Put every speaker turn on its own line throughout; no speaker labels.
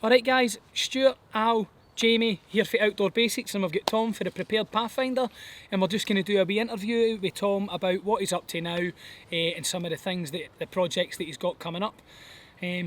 Alright guys, Stuart, Al, Jamie here for Outdoor Basics, and we've got Tom for the Prepared Pathfinder, and we're just going to do a wee interview with Tom about what he's up to now and some of the things, the projects that he's got coming up.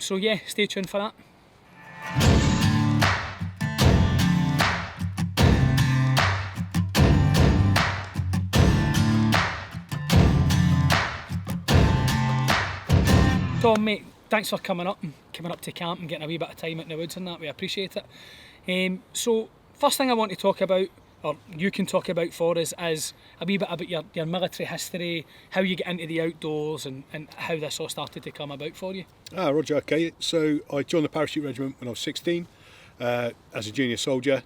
So yeah, stay tuned for that. Tom, mate, thanks for coming up to camp and getting a wee bit of time out in the woods and that. We appreciate it. So first thing I want to talk about, or you can talk about for us, is a wee bit about your military history, how you get into the outdoors, and how this all started to come about for you.
Roger, okay. So I joined the parachute regiment when I was 16 as a junior soldier,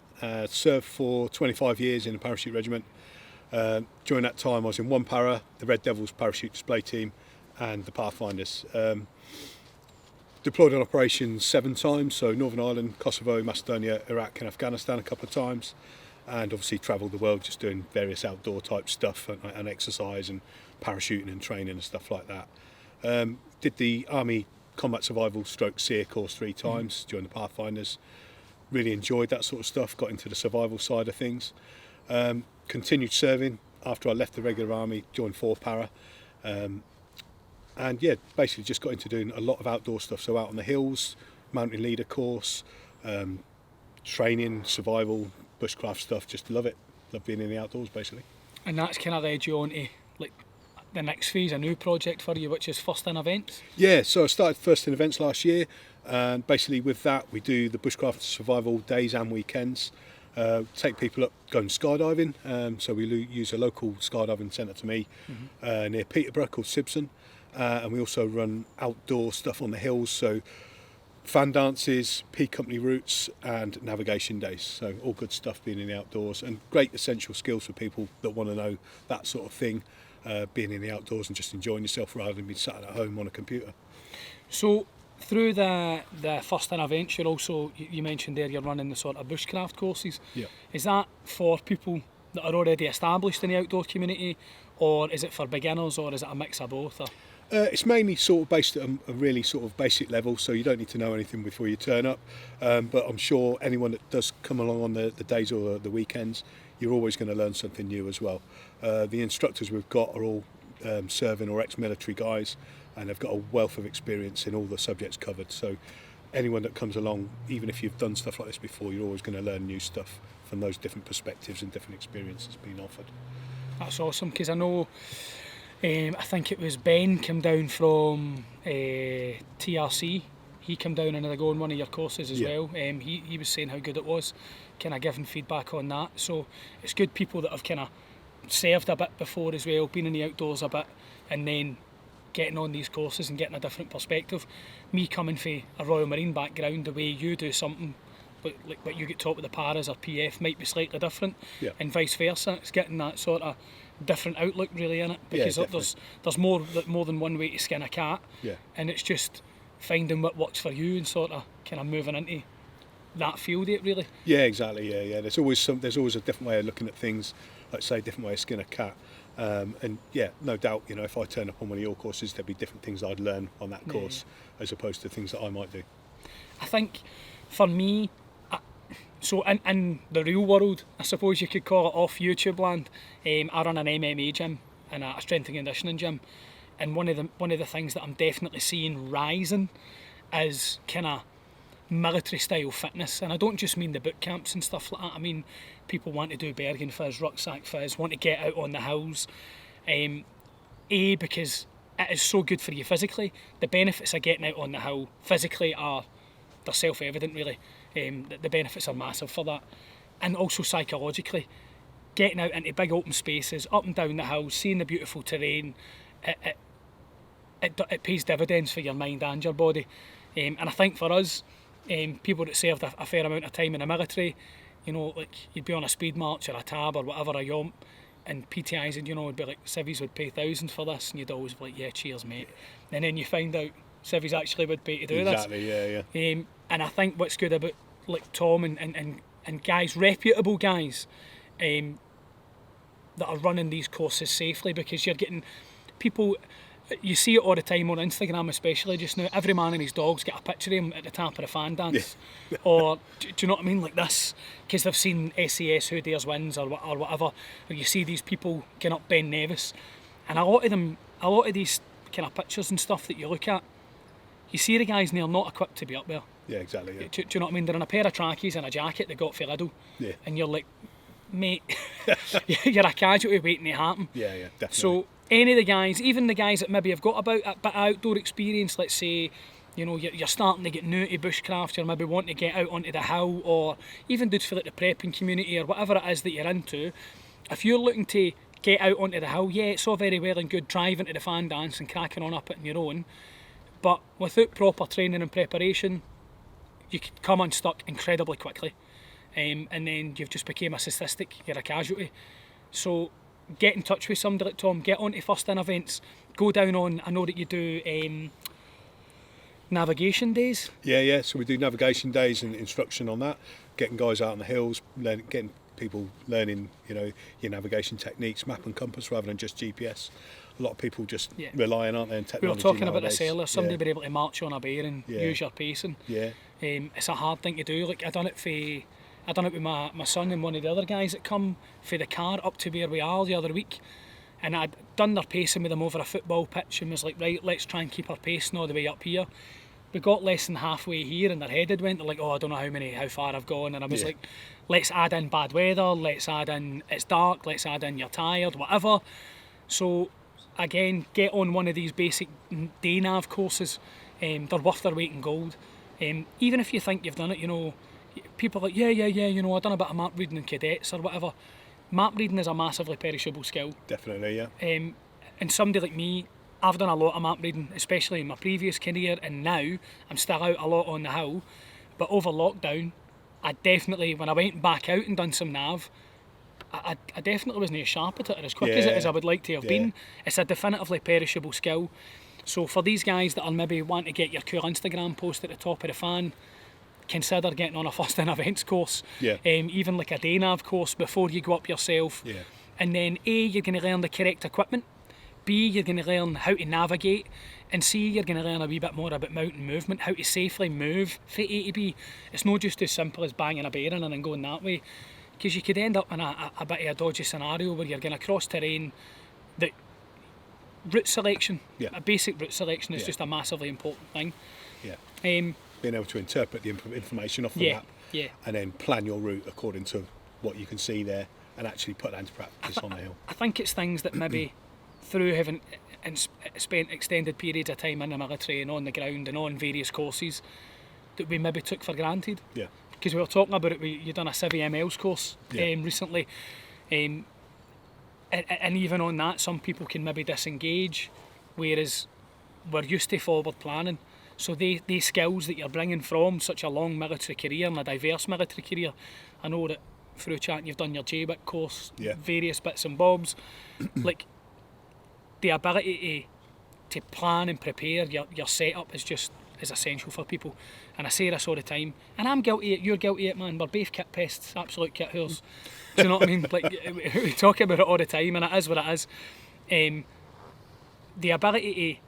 served for 25 years in the parachute regiment. During that time I was in one para, the Red Devils parachute display team, and the Pathfinders. Deployed on operations 7 times, so Northern Ireland, Kosovo, Macedonia, Iraq and Afghanistan a couple of times, and obviously travelled the world just doing various outdoor type stuff and exercise and parachuting and training and stuff like that. Did the Army Combat Survival / SEER course 3 times during the Pathfinders. Really enjoyed that sort of stuff, got into the survival side of things. Continued serving after I left the regular army, joined 4 para. And yeah, basically just got into doing a lot of outdoor stuff, so out on the hills, mountain leader course, training, survival, bushcraft stuff, just love it. Love being in the outdoors basically.
And that's kind of led you on to like the next phase, a new project for you, which is First in Events.
Yeah, so I started First in Events last year, and basically with that we do the bushcraft survival days and weekends. Take people up going skydiving, so we use a local skydiving centre to me near Peterborough called Sibson. And we also run outdoor stuff on the hills, so fan dances, P company routes and navigation days, so all good stuff being in the outdoors, and great essential skills for people that want to know that sort of thing, being in the outdoors and just enjoying yourself rather than being sat at home on a computer.
So through the First in Events, you're also, you mentioned there, you're running the sort of Bushcraft courses.
Yeah.
Is that for people that are already established in the outdoor community, or is it for beginners, or is it a mix of both? Or?
It's mainly sort of based at a really sort of basic level, so you don't need to know anything before you turn up, but I'm sure anyone that does come along on the days or the weekends, you're always going to learn something new as well. The instructors we've got are all serving or ex-military guys, and they've got a wealth of experience in all the subjects covered, so anyone that comes along, even if you've done stuff like this before, you're always going to learn new stuff from those different perspectives and different experiences being offered.
That's awesome, because I know I think it was Ben came down from TRC. He came down and go on one of your courses as well. He was saying how good it was, kind of giving feedback on that. So it's good people that have kind of served a bit before as well, been in the outdoors a bit, and then getting on these courses and getting a different perspective. Me coming from a Royal Marine background, the way you do something, like what you get taught with the paras or PF might be slightly different, and vice versa. It's getting that sort of different outlook really in it, because there's more than one way to skin a cat, and it's just finding what works for you and sort of kind of moving into that field of it really.
Yeah, exactly. Yeah. There's always a different way of looking at things, like say different way to skin a cat, and yeah, no doubt, you know, if I turn up on one of your courses, there'd be different things I'd learn on that course as opposed to things that I might do.
I think for me, so in the real world, I suppose you could call it, off YouTube land, I run an MMA gym and a strength and conditioning gym, and one of the things that I'm definitely seeing rising is kind of military style fitness, and I don't just mean the boot camps and stuff like that. I mean people want to do Bergen Fizz, rucksack fizz, want to get out on the hills, because it is so good for you physically. The benefits of getting out on the hill physically they're self-evident really. The benefits are massive for that, and also psychologically, getting out into big open spaces, up and down the hills, seeing the beautiful terrain, it pays dividends for your mind and your body. And I think for us, people that served a fair amount of time in the military, you know, like you'd be on a speed march or a tab or whatever, a yomp, and PTIs, and you know, would be like, civvies would pay thousands for this, and you'd always be like, yeah, cheers mate, and then you find out civvies actually would pay to do this.
Exactly,
and I think what's good about like Tom and guys, reputable guys, that are running these courses safely, because you're getting people you see it all the time on Instagram, especially just now. Every man and his dog's got a picture of him at the top of the fan dance, or do you know what I mean, like this, because they've seen SAS Who Dares Wins or whatever. Or you see these people getting up Ben Nevis, and a lot of these kind of pictures and stuff that you look at, you see the guys and they're not equipped to be up there.
Yeah, exactly. Yeah.
Do you know what I mean? They're in a pair of trackies and a jacket they got for Lidl, and you're like, mate, you're a casualty waiting to happen.
Yeah, definitely.
So any of the guys, even the guys that maybe have got a bit of outdoor experience, let's say, you know, you're starting to get new to bushcraft, you're maybe wanting to get out onto the hill, or even dudes for like the prepping community or whatever it is that you're into, if you're looking to get out onto the hill, yeah, it's all very well and good driving to the fan dance and cracking on up it on your own, but without proper training and preparation, you could come unstuck incredibly quickly, and then you've just become a statistic, you're a casualty. So get in touch with somebody like Tom, get onto first in events, go down on, I know that you do navigation days.
Yeah, so we do navigation days and instruction on that, getting guys out on the hills, getting people learning, you know, your navigation techniques, map and compass rather than just GPS. A lot of people just relying, aren't they, on technology.
We were talking
nowadays.
about this earlier, somebody being able to march on a bear and use your pacing. It's a hard thing to do. Like I done it with my son and one of the other guys that come for the car up to where we are the other week, and I'd done their pacing with them over a football pitch and was like, right, let's try and keep our pacing all the way up here. We got less than halfway here and their head had went, they're like, oh, I don't know how far I've gone, and I was like, let's add in bad weather, let's add in it's dark, let's add in you're tired, whatever. So again, get on one of these basic day nav courses. They're worth their weight in gold. Even if you think you've done it, you know, people are like, yeah, you know, I've done a bit of map reading in cadets or whatever. Map reading is a massively perishable skill.
Definitely, yeah.
And somebody like me, I've done a lot of map reading, especially in my previous career, and now I'm still out a lot on the hill. But over lockdown, I definitely, when I went back out and done some nav, I definitely wasn't as sharp at it or as quick as I would like to have been. It's a definitively perishable skill. So for these guys that are maybe want to get your cool Instagram post at the top of the fan, consider getting on a first in events course, even like a day nav course before you go up yourself. And then A, you're going to learn the correct equipment, B, you're going to learn how to navigate, and C, you're going to learn a wee bit more about mountain movement, how to safely move from A to B. It's not just as simple as banging a bearing and then going that way, because you could end up in a bit of a dodgy scenario where you're going across terrain that route selection, a basic route selection is just a massively important thing.
Being able to interpret the information off the map and then plan your route according to what you can see there and actually put that into practice on the hill.
I think it's things that maybe through having spent extended periods of time in the military and on the ground and on various courses that we maybe took for granted. Because we were talking about it, you've done a Civi MLs course recently, and even on that some people can maybe disengage, whereas we're used to forward planning. So these skills that you're bringing from such a long military career and a diverse military career, I know that through chatting you've done your JBIC course, various bits and bobs, like the ability to plan and prepare your setup is essential for people. And I say this all the time, and I'm guilty, you're guilty of it, man. We're both kit pests, absolute kit whores. Do you know what I mean? Like, we talk about it all the time, and it is what it is. The ability to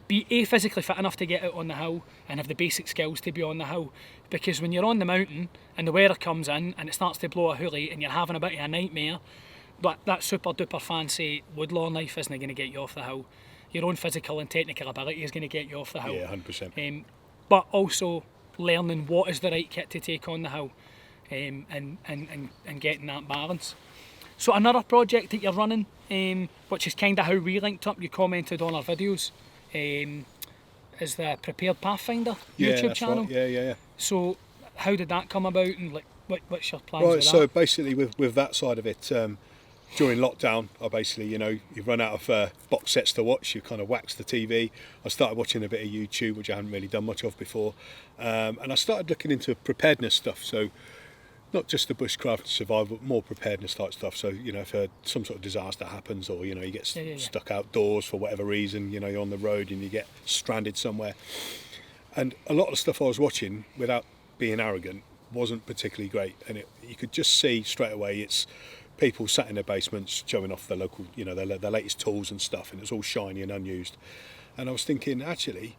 be physically fit enough to get out on the hill and have the basic skills to be on the hill, because when you're on the mountain and the weather comes in and it starts to blow a hoolie and you're having a bit of a nightmare, that super duper fancy woodlawn life isn't going to get you off the hill. Your own physical and technical ability is going to get you off the hill.
100%.
But also learning what is the right kit to take on the hill, and getting that balance. So another project that you're running, which is kind of how we linked up, you commented on our videos, is the Prepared Pathfinder YouTube channel.
Right. Yeah.
So how did that come about, and like what's your plans with that?
So basically with that side of it, during lockdown, I basically, you've run out of box sets to watch, you kind of waxed the TV. I started watching a bit of YouTube, which I hadn't really done much of before, and I started looking into preparedness stuff. So not just the bushcraft survival, but more preparedness type stuff. So, if some sort of disaster happens, or, you get stuck outdoors for whatever reason, you're on the road and you get stranded somewhere. And a lot of the stuff I was watching, without being arrogant, wasn't particularly great. And you could just see straight away it's people sat in their basements showing off their local, their latest tools and stuff, and it's all shiny and unused. And I was thinking, actually,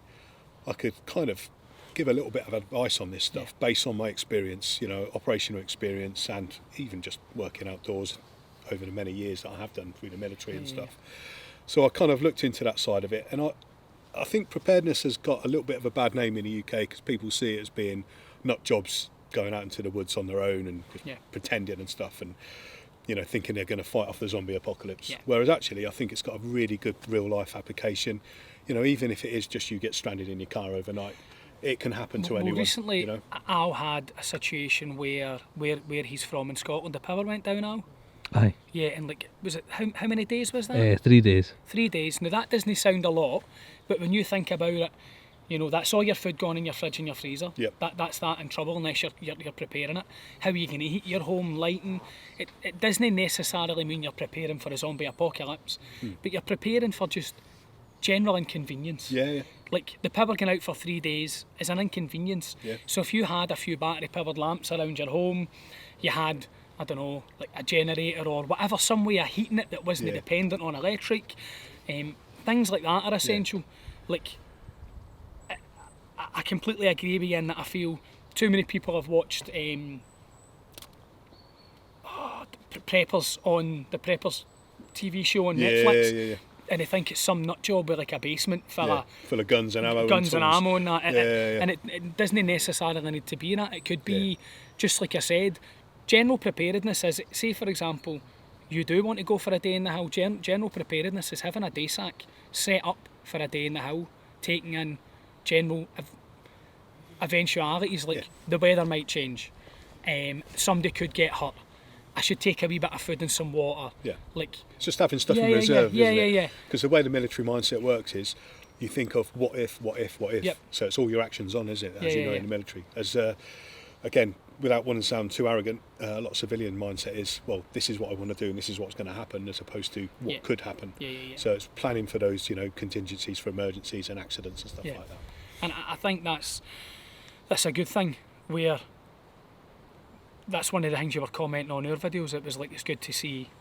I could kind of give a little bit of advice on this stuff based on my experience, operational experience, and even just working outdoors over the many years that I have done through the military and stuff. So I kind of looked into that side of it, and I think preparedness has got a little bit of a bad name in the UK because people see it as being nut jobs going out into the woods on their own and pretending and stuff, and thinking they're going to fight off the zombie apocalypse. Whereas actually, I think it's got a really good real life application. Even if it is just you get stranded in your car overnight, it can happen to anyone.
Recently, Al had a situation where he's from in Scotland, the power went down, Al.
Aye.
Yeah, and was it how many days was that?
3 days.
3 days. Now that doesn't sound a lot, but when you think about it, that's all your food gone in your fridge and your freezer.
Yep.
That's that in trouble unless you're preparing it. How are you going to heat your home, lighting? It doesn't necessarily mean you're preparing for a zombie apocalypse, but you're preparing for just general inconvenience.
Yeah.
Like the power going out for 3 days is an inconvenience.
Yeah.
So if you had a few battery powered lamps around your home, you had, I don't know, like a generator or whatever, some way of heating it that wasn't dependent on electric, things like that are essential. Like I completely agree with you in that I feel too many people have watched Preppers on the Preppers TV show on Netflix.
Yeah.
And they think it's some nut job with like a basement full
of guns and ammo.
Guns and ammo and that.
And
it doesn't necessarily need to be that. It could be, just like I said, general preparedness is, say for example, you do want to go for a day in the hill. General preparedness is having a day sack set up for a day in the hill, taking in general eventualities like the weather might change, somebody could get hurt, I should take a wee bit of food and some water.
Yeah.
Like
it's just having stuff in reserve, isn't it?
Yeah.
Because the way the military mindset works is you think of what if.
Yep.
So it's all your actions on, isn't it? As in the military. As again, without wanting to sound too arrogant, a lot of civilian mindset is, well, this is what I want to do and this is what's going to happen, as opposed to what could happen. So it's planning for those, contingencies for emergencies and accidents and stuff like that.
And I think that's a good thing, where that's one of the things you were commenting on our videos. It was like, it's good to see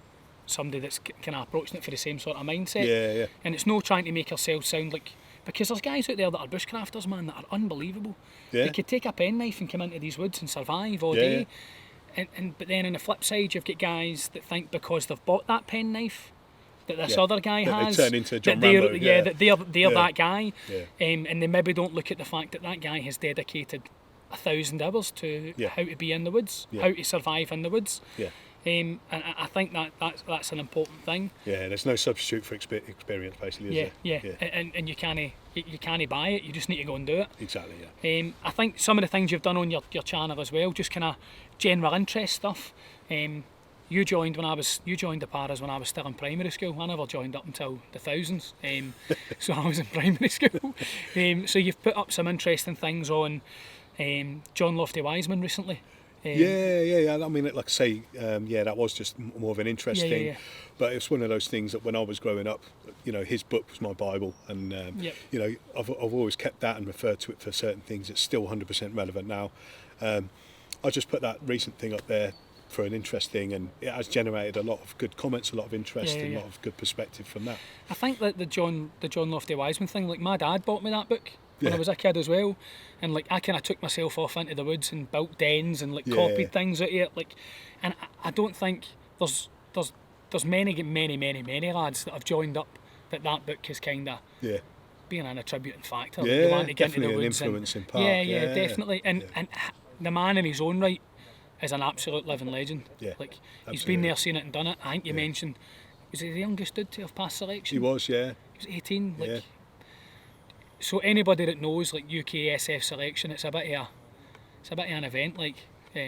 somebody that's kind of approaching it for the same sort of mindset.
Yeah.
And it's no trying to make ourselves sound like, because there's guys out there that are bushcrafters, man, that are unbelievable.
Yeah.
They could take a penknife and come into these woods and survive all day. But then on the flip side, you've got guys that think because they've bought that penknife that this other guy has,
they turn into John
that they're,
Rambo,
that they're that guy,
Yeah.
and they maybe don't look at the fact that that guy has dedicated 1,000 hours to how to be in the woods, how to survive in the woods. And I think that's an important thing.
Yeah, there's no substitute for experience, basically, is there?
And you can't buy it. You just need to go and do it.
Exactly. Yeah.
I think some of the things you've done on your channel as well, just kind of general interest stuff. You joined the paras when I was still in primary school. I never joined up until the thousands. So I was in primary school. So you've put up some interesting things on John Lofty Wiseman recently.
Yeah. I mean, like I say, that was just more of an interest thing.
Yeah.
But it's one of those things that when I was growing up, his book was my Bible, and I've always kept that and referred to it for certain things. It's still 100% relevant now. I just put that recent thing up there for an interest thing, and it has generated a lot of good comments, a lot of interest, and a lot of good perspective from that.
I think that the John Lofty Wiseman thing, like my dad bought me that book when I was a kid as well, and like I kind of took myself off into the woods and built dens and like copied things out of it, like, and I don't think there's many lads that have joined up that book has kind of being an attributing factor.
Yeah,
you want to get into the
definitely an
woods
influencing part.
Yeah, definitely. And the man in his own right is an absolute living legend.
Yeah,
like
absolutely.
He's been there, seen it and done it. I think you mentioned, was he the youngest dude to have passed selection?
He was, yeah.
He was 18. Like, so anybody that knows like UKSF selection, it's a bit of an event. Like, do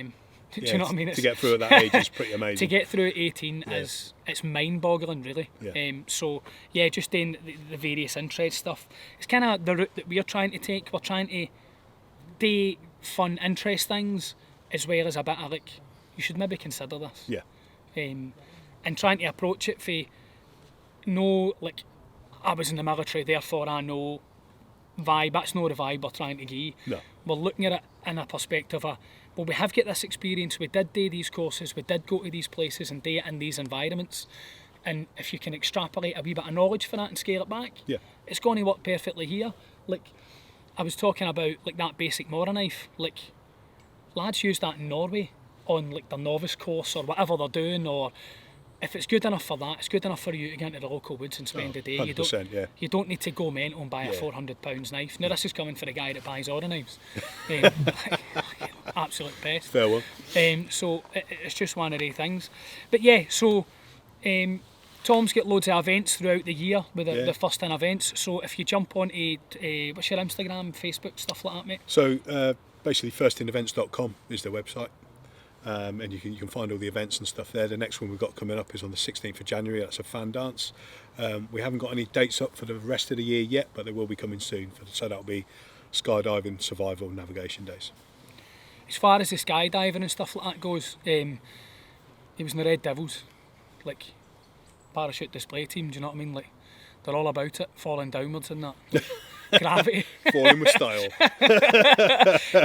you know what I mean?
To get through at that age is pretty amazing.
To get through at 18 is, it's mind-boggling, really.
Yeah.
Just doing the various interest stuff. It's kind of the route that we're trying to take. We're trying to do fun interest things, as well as a bit of like, you should maybe consider this.
Yeah.
And trying to approach it for no, like, I was in the military, therefore I know vibe. That's not the vibe we're trying to give.
No.
We're looking at it in a perspective of, well, we have got this experience, we did do these courses, we did go to these places and do it in these environments, and if you can extrapolate a wee bit of knowledge for that and scale it back, it's going to work perfectly here. Like, I was talking about, like, that basic Mora knife, like, lads use that in Norway on, like, their novice course or whatever they're doing, or if it's good enough for that, it's good enough for you to get into the local woods and spend a day.
100%,
You don't need to go mental and buy a £400 knife. Now, this is coming for the guy that buys Aura knives. Absolute best.
Fair one.
So it's just one of the things. But yeah, so Tom's got loads of events throughout the year with the first in events. So if you jump on what's your Instagram, Facebook, stuff like that, mate?
So basically firstinevents.com is their website. And you can find all the events and stuff there. The next one we've got coming up is on the 16th of January. That's a fan dance. We haven't got any dates up for the rest of the year yet, but they will be coming soon. So that'll be skydiving, survival, navigation days.
As far as the skydiving and stuff like that goes, he was in the Red Devils, like parachute display team. Do you know what I mean? Like, they're all about it, falling downwards and that. Gravity.
Falling with style.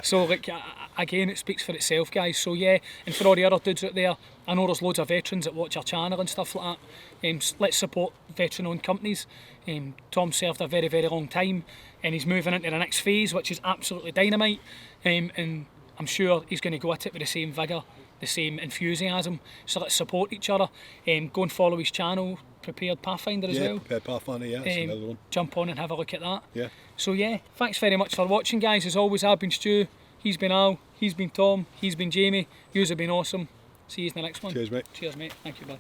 So, like, again, it speaks for itself, guys. So yeah, and for all the other dudes out there, I know there's loads of veterans that watch our channel and stuff like that. Let's support veteran-owned companies. Tom served a very, very long time, and he's moving into the next phase, which is absolutely dynamite. And I'm sure he's going to go at it with the same vigour, the same enthusiasm. So let's support each other. Go and follow his channel, Prepared Pathfinder as well.
Prepared Pathfinder, yeah, that's another one.
Jump on and have a look at that.
Yeah.
So yeah, thanks very much for watching, guys. As always, I've been Stu, he's been Al, he's been Tom, he's been Jamie. Yous have been awesome. See you in the next one.
Cheers, mate.
Cheers, mate. Thank you, bud.